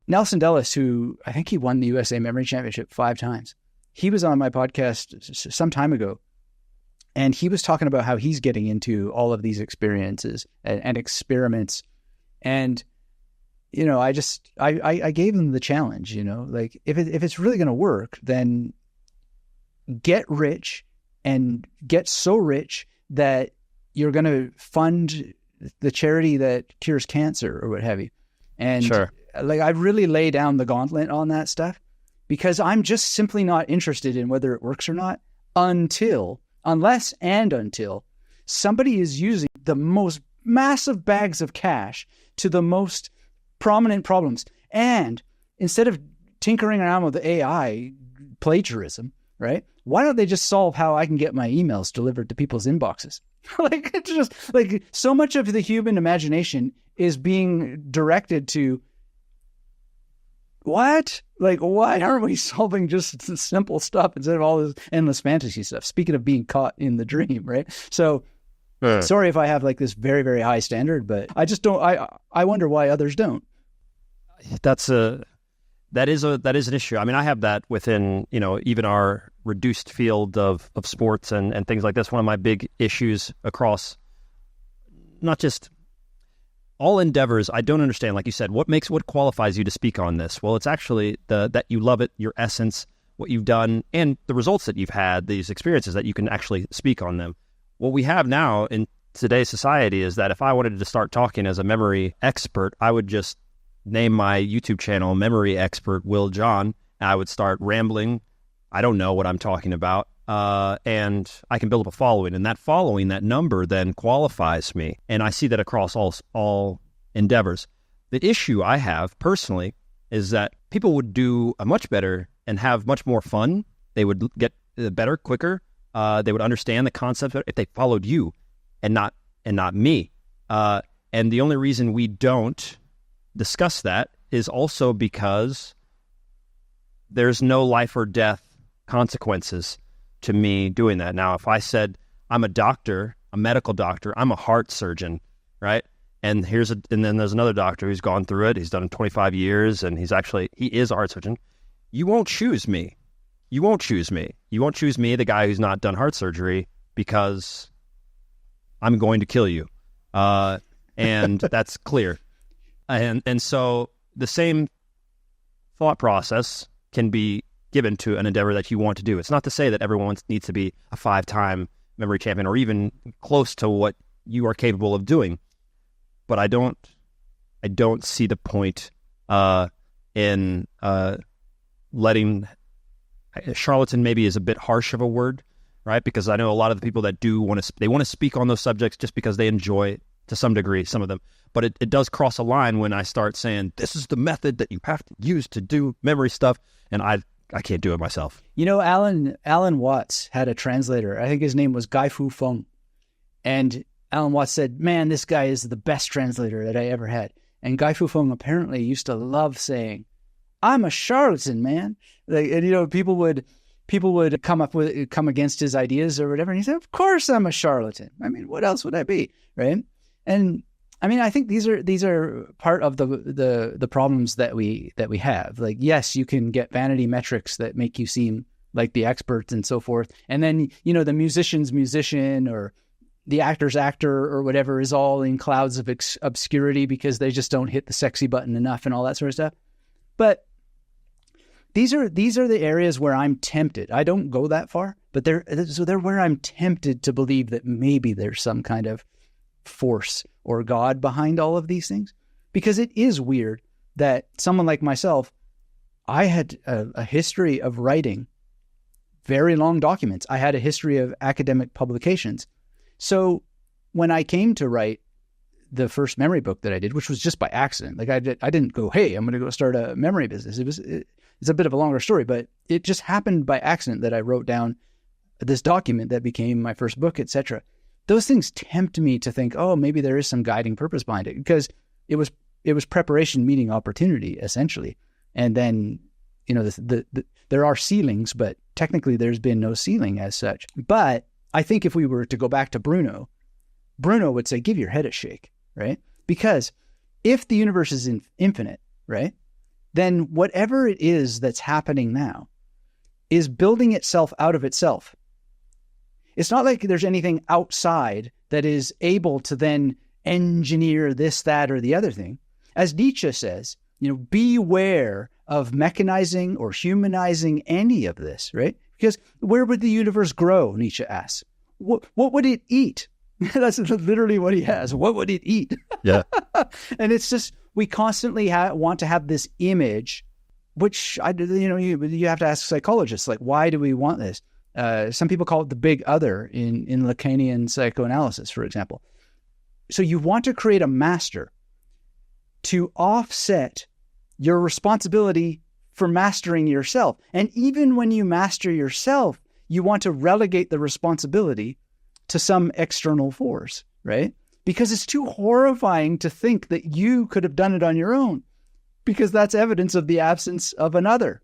Nelson Dellis, who I think he won the USA Memory Championship 5 times. He was on my podcast some time ago, and he was talking about how he's getting into all of these experiences and experiments. And, you know, I gave him the challenge, you know, like if it's really going to work, then get rich and get so rich that you're going to fund the charity that cures cancer or what have you. And sure. Like, I really lay down the gauntlet on that stuff because I'm just simply not interested in whether it works or not unless somebody is using the most massive bags of cash to the most prominent problems. And instead of tinkering around with the AI plagiarism, right? Why don't they just solve how I can get my emails delivered to people's inboxes? Like, it's just like so much of the human imagination is being directed to what? Like, why aren't we solving just simple stuff instead of all this endless fantasy stuff? Speaking of being caught in the dream, right? So sorry if I have like this very, very high standard, but I just don't, I wonder why others don't. That is an issue. I mean, I have that within, you know, even our reduced field of sports and things like this. One of my big issues across not just all endeavors, I don't understand, like you said, what qualifies you to speak on this? Well, it's actually that you love it, your essence, what you've done, and the results that you've had, these experiences that you can actually speak on them. What we have now in today's society is that if I wanted to start talking as a memory expert, I would just name my YouTube channel Memory Expert Will John. I would start rambling. I don't know what I'm talking about. And I can build up a following. And that following, that number then qualifies me. And I see that across all endeavors. The issue I have personally is that people would do a much better and have much more fun. They would get better quicker. They would understand the concept if they followed you and not me. And the only reason we don't discuss that is also because there's no life or death consequences to me doing that. Now, if I said I'm a doctor, a medical doctor, I'm a heart surgeon, right? And then there's another doctor who's gone through it. He's done it 25 years and he is a heart surgeon. You won't choose me. You won't choose me. You won't choose me, the guy who's not done heart surgery, because I'm going to kill you. And that's clear. And so the same thought process can be given to an endeavor that you want to do. It's not to say that everyone needs to be a 5-time memory champion or even close to what you are capable of doing. But I don't see the point in letting charlatan maybe is a bit harsh of a word, right? Because I know a lot of the people that do want to speak on those subjects just because they enjoy it to some degree, some of them. But it does cross a line when I start saying, this is the method that you have to use to do memory stuff. And I can't do it myself. You know, Alan Watts had a translator. I think his name was 𝗪𝗪𝗪. And Alan Watts said, man, this guy is the best translator that I ever had. And 𝗪𝗪𝗪 apparently used to love saying, I'm a charlatan, man. Like, and, you know, people would come against his ideas or whatever. And he said, of course I'm a charlatan. I mean, what else would I be? Right. And I mean, I think these are part of the problems that we have. Like, yes, you can get vanity metrics that make you seem like the experts and so forth. And then, you know, the musician's musician or the actor's actor or whatever is all in clouds of obscurity because they just don't hit the sexy button enough and all that sort of stuff. But these are the areas where I'm tempted. I don't go that far, but they're where I'm tempted to believe that maybe there's some kind of force or God behind all of these things. Because it is weird that someone like myself, I had a history of writing very long documents. I had a history of academic publications. So when I came to write the first memory book that I did, which was just by accident, like I didn't go, hey, I'm going to go start a memory business. It's a bit of a longer story, but it just happened by accident that I wrote down this document that became my first book, etc. Those things tempt me to think, oh, maybe there is some guiding purpose behind it, because it was preparation meeting opportunity, essentially. And then, you know, there are ceilings, but technically there's been no ceiling as such. But I think if we were to go back to Bruno would say, give your head a shake, right? Because if the universe is infinite right? Then whatever it is that's happening now is building itself out of itself. It's not like there's anything outside that is able to then engineer this, that, or the other thing. As Nietzsche says, beware of mechanizing or humanizing any of this, right? Because where would the universe grow, Nietzsche asks? What would it eat? That's literally what he has. What would it eat? Yeah. And it's just, we constantly want to have this image, which, you have to ask psychologists, like, why do we want this? Some people call it the big other in Lacanian psychoanalysis, for example. So you want to create a master to offset your responsibility for mastering yourself. And even when you master yourself, you want to relegate the responsibility to some external force, right? Because it's too horrifying to think that you could have done it on your own, because that's evidence of the absence of another.